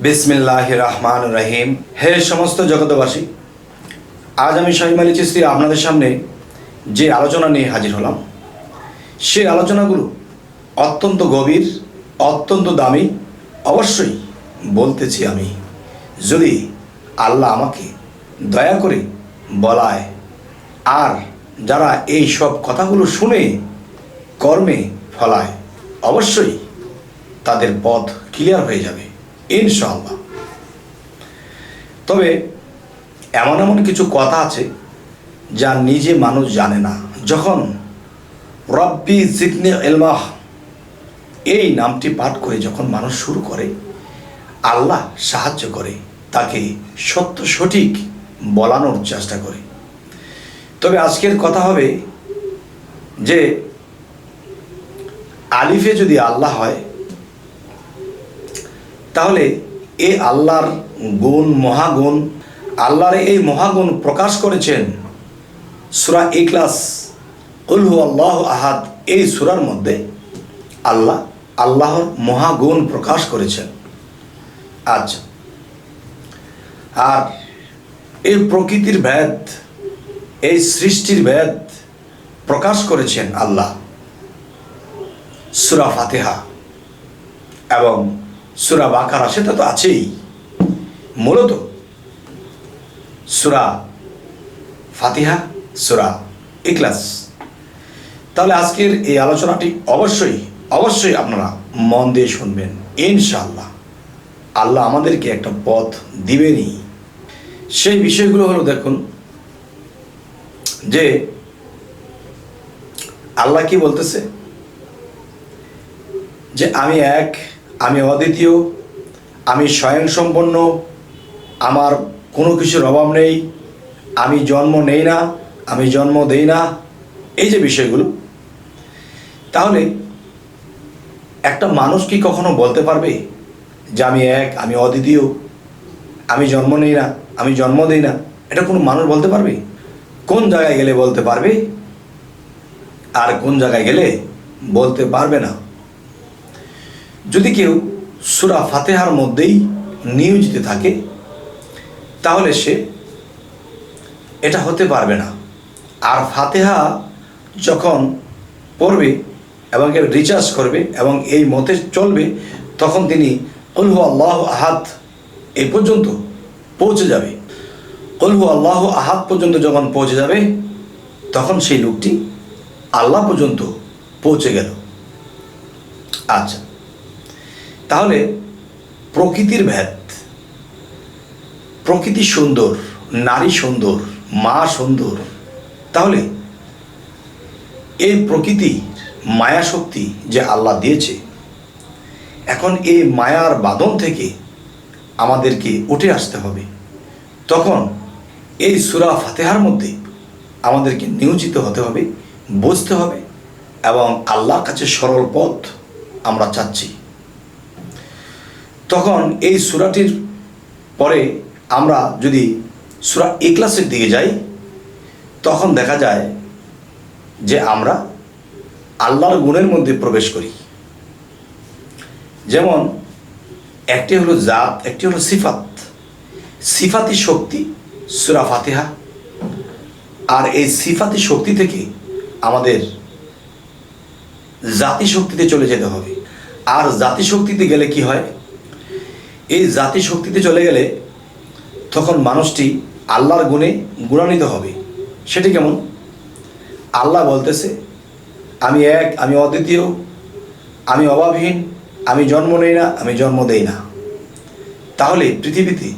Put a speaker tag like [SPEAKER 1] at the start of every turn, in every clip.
[SPEAKER 1] বিসমিল্লাহির রহমানির রহিম। হে সমস্ত জগতবাসী, আজ আমি শাহিম আলী চিশতি আপনাদের সামনে যে আলোচনা নিয়ে হাজির হলাম, সেই আলোচনাগুলো অত্যন্ত গভীর, অত্যন্ত দামি। অবশ্যই বলতেছি আমি, যদি আল্লাহ আমাকে দয়া করে বলায়, আর যারা এই সব কথাগুলো শুনে কর্মে ফলায়, অবশ্যই তাদের পথ ক্লিয়ার হয়ে যাবে ইনশাআল্লাহ। তবে এমন এমন কিছু কথা আছে যা নিজে মানুষ জানে না। যখন রব্বি জিদনি ইলমাহ এই নামটি পাঠ করে যখন মানুষ শুরু করে, আল্লাহ সাহায্য করে, তাকে সত্য সঠিক বলানোর চেষ্টা করে। তবে আজকের কথা হবে যে আলিফে যদি আল্লাহ হয়, তাহলে এই আল্লাহর গুণ, মহাগুণ, আল্লাহর এই মহাগুণ প্রকাশ করেছেন সূরা ইখলাস, কুল হু আল্লাহু আহাদ। এই সূরার মধ্যে আল্লাহ আল্লাহর মহাগুণ প্রকাশ করেছেন। আচ্ছা, আর এই প্রকৃতির ভেদ, এই সৃষ্টির ভেদ প্রকাশ করেছেন আল্লাহ সূরা ফাতিহা এবং সূরা বাকারা, সেটা তো আছেই। মূলত সূরা ফাতিহা, সূরা ইখলাস। তাহলে আজকের এই আলোচনাটি অবশ্যই অবশ্যই আপনারা মন দিয়ে শুনবেন ইনশাআল্লাহ। আল্লাহ আমাদেরকে একটা পথ দিবেনই। সেই বিষয়গুলো হলো, দেখুন যে আল্লাহ কি বলতেছে, যে আমি এক, আমি অদ্বিতীয়, আমি স্বয়ংসম্পন্ন, আমার কোনো কিছুর অভাব নেই, আমি জন্ম নেই না, আমি জন্ম দেই না, এই যে বিষয়গুলো। তাহলে একটা মানুষ কি কখনো বলতে পারবে যে আমি এক, আমি অদ্বিতীয়, আমি জন্ম নেই না, আমি জন্ম দেই না? এটা কোনো মানুষ বলতে পারবে? কোন জায়গায় গেলে বলতে পারবে, আর কোন জায়গায় গেলে বলতে পারবে না? যদি কেউ সূরা ফাতিহার মধ্যেই নিয়োজিত থাকে, তাহলে সে এটা হতে পারবে না। আর ফাতিহা যখন পড়বে এবং রিচার্জ করবে এবং এই মতে চলবে, তখন তিনি কুল হু আল্লাহু আহাদ এই পর্যন্ত পৌঁছে যাবে। কুল হু আল্লাহু আহাদ পর্যন্ত যখন পৌঁছে যাবে, তখন সেই লোকটি আল্লাহ পর্যন্ত পৌঁছে গেল। আচ্ছা, তাহলে প্রকৃতির ভেদ, প্রকৃতি সুন্দর, নারী সুন্দর, মা সুন্দর। তাহলে এই প্রকৃতি মায়া শক্তি যে আল্লাহ দিয়েছে, এখন এই মায়ার বাঁধন থেকে আমাদেরকে উঠে আসতে হবে। তখন এই সূরা ফাতিহার মধ্যে আমাদেরকে নিয়োজিত হতে হবে, বুঝতে হবে, এবং আল্লাহর কাছে সরল পথ আমরা চাচ্ছি। তখন এই সূরাটির পরে আমরা যদি সূরা ইখলাসের দিকে যাই, তখন দেখা যায় যে আমরা আল্লাহর গুণের মধ্যে প্রবেশ করি। যেমন একটি হলো জাত, একটি হলো সিফাত। সিফাতি শক্তি সূরা ফাতিহা, আর এই সিফাতি শক্তি থেকে আমাদের জাতি শক্তিতে চলে যেতে হবে। আর জাতি শক্তিতে গেলে কি হয়, এই জাতি শক্তিতে চলে গেলে তখন মানুষটি আল্লাহর গুণে গুণান্বিত হবে। সেটি কেমন? আল্লাহ বলতেছে আমি এক, আমি অদ্বিতীয়, আমি অভাবহীন, আমি জন্ম নেই না, আমি জন্ম দেই না। তাহলে পৃথিবীতে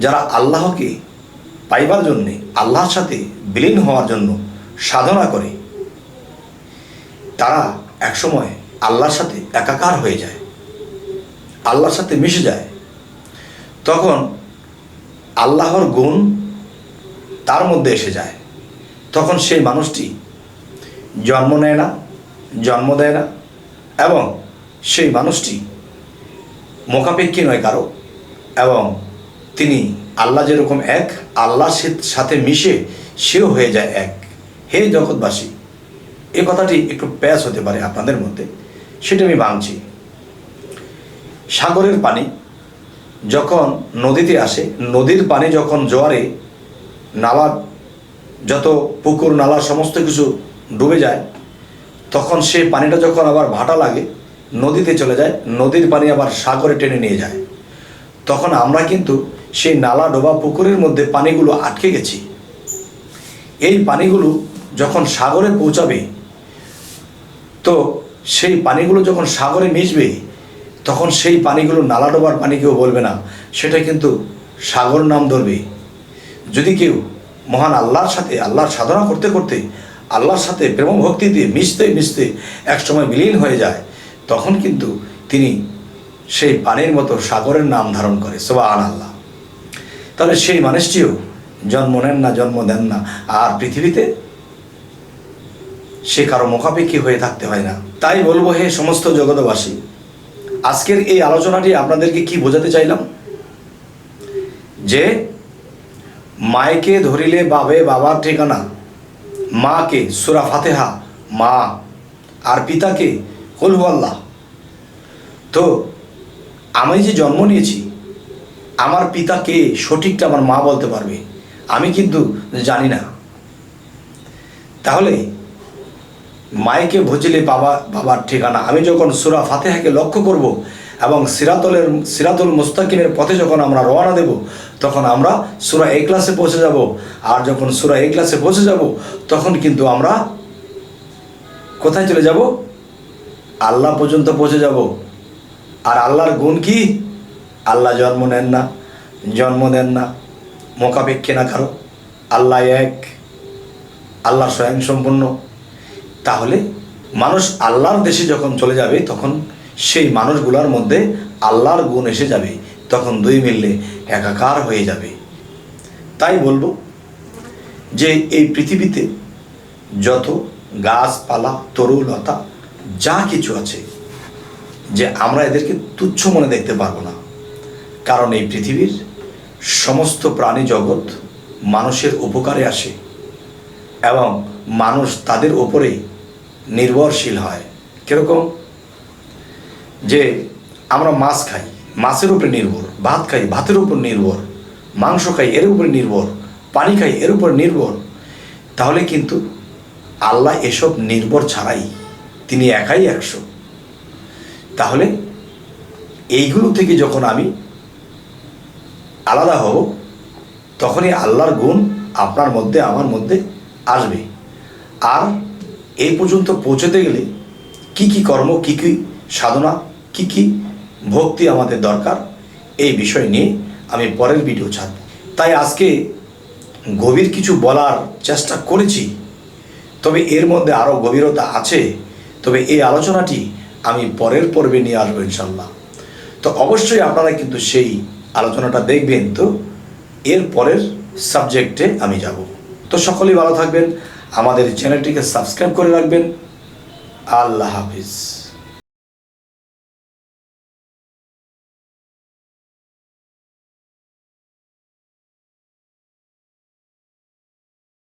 [SPEAKER 1] যারা আল্লাহকে পাইবার জন্যে, আল্লাহর সাথে বিলীন হওয়ার জন্য সাধনা করে, তারা একসময় আল্লাহর সাথে একাকার হয়ে যায়, আল্লাহর সাথে মিশে যায়। তখন আল্লাহর গুণ তার মধ্যে এসে যায়। তখন সেই মানুষটি জন্ম নেয় না, জন্ম দেয় না, এবং সেই মানুষটি মোকাপেক্ষী নয় কারো, এবং তিনি আল্লাহ যেরকম এক, আল্লাহর সাথে মিশে সেও হয়ে যায় এক। হে জগৎবাসী, এই কথাটি একটু প্যাচ হতে পারে আপনাদের মধ্যে, সেটা আমি ভাঙছি। সাগরের পানি যখন নদীতে আসে, নদীর পানি যখন জোয়ারে নালা, যত পুকুর নালা সমস্ত কিছু ডুবে যায়, তখন সেই পানিটা যখন আবার ভাটা লাগে নদীতে চলে যায়, নদীর পানি আবার সাগরে টেনে নিয়ে যায়, তখন আমরা কিন্তু সেই নালা ডোবা পুকুরের মধ্যে পানিগুলো আটকে গেছি। এই পানিগুলো যখন সাগরে পৌঁছাবে, তো সেই পানিগুলো যখন সাগরে মিশবে, তখন সেই পানিগুলো নালা ডোবার পানি কেউ বলবে না, সেটা কিন্তু সাগর নাম ধরবে। যদি কেউ মহান আল্লাহর সাথে, আল্লাহর সাধনা করতে করতে, আল্লাহর সাথে প্রেম ভক্তি দিয়ে মিশতে মিশতে একসময় বিলীন হয়ে যায়, তখন কিন্তু তিনি সেই পানির মতো সাগরের নাম ধারণ করে। সুবহানাল্লাহ। তাহলে সেই মানুষটিও জন্ম নেন না, জন্ম দেন না, আর পৃথিবীতে সে কারো মুখাপেক্ষী হয়ে থাকতে হয় না। তাই বলবো, হে সমস্ত জগৎবাসী, আজকের এই আলোচনাটি আপনাদেরকে কি বোঝাতে চাইলাম, যে মায়কে ধরিলে বাবে বাবার ঠিকানা, মাকে সূরা ফাতিহা মা, আর পিতাকে কুল হুয়াল্লাহ। তো আমি যে জন্ম নিয়েছি, আমার পিতাকে সঠিকটা আমার মা বলতে পারবে, আমি কিন্তু জানি না। তাহলে মায়কে ভজিলে বাবার ঠিকানা, আমি যখন সূরা ফাতিহাকে লক্ষ্য করব এবং সিরাতুল মুস্তাকিমের পথে যখন আমরা রওনা দেব, তখন আমরা সূরা ইখলাসে পৌঁছে যাব। আর যখন সূরা ইখলাসে পৌঁছে যাব, তখন কিন্তু আমরা কোথায় চলে যাব? আল্লাহ পর্যন্ত পৌঁছে যাব। আর আল্লাহর গুণ কি? আল্লাহ জন্ম নেন না, জন্ম দেন না, মোকাপেক্ষে না কারো, আল্লাহ এক, আল্লাহ স্বয়ংসম্পূর্ণ। তাহলে মানুষ আল্লাহর দেশে যখন চলে যাবে, তখন সেই মানুষগুলোর মধ্যে আল্লাহর গুণ এসে যাবে, তখন দুই মিললে একাকার হয়ে যাবে। তাই বলবো যে এই পৃথিবীতে যত গাছপালা, তরুলতা যা কিছু আছে, যে আমরা এদেরকে তুচ্ছ মনে দেখতে পারবো না, কারণ এই পৃথিবীর সমস্ত প্রাণী জগৎ মানুষের উপকারে আসে এবং মানুষ তাদের ওপরে নির্ভরশীল হয়। কীরকম? যে আমরা মাছ খাই, মাছের উপরে নির্ভর, ভাত খাই, ভাতের উপর নির্ভর, মাংস খাই, এর উপরে নির্ভর, পানি খাই, এর উপর নির্ভর। তাহলে কিন্তু আল্লাহ এসব নির্ভর ছাড়াই, তিনি একাই 100। তাহলে এইগুলো থেকে যখন আমি আলাদা হব, তখনই আল্লাহর গুণ আপনার মধ্যে, আমার মধ্যে আসবে। আর এই পর্যন্ত পৌঁছতে গেলে কি কি কর্ম, কি কি সাধনা, কি কি ভক্তি আমাদের দরকার, এই বিষয় নিয়ে আমি পরের ভিডিও ছাড়ব। তাই আজকে গভীর কিছু বলার চেষ্টা করেছি, তবে এর মধ্যে আরও গভীরতা আছে। তবে এই আলোচনাটি আমি পরের পর্বে নিয়ে আসবো ইনশাল্লাহ। তো অবশ্যই আপনারা কিন্তু সেই আলোচনাটা দেখবেন। তো এর পরের সাবজেক্টে আমি যাব। তো সকলেই ভালো থাকবেন, আমাদের চ্যানেলটিকে সাবস্ক্রাইব করে রাখবেন। আল্লাহ হাফিজ।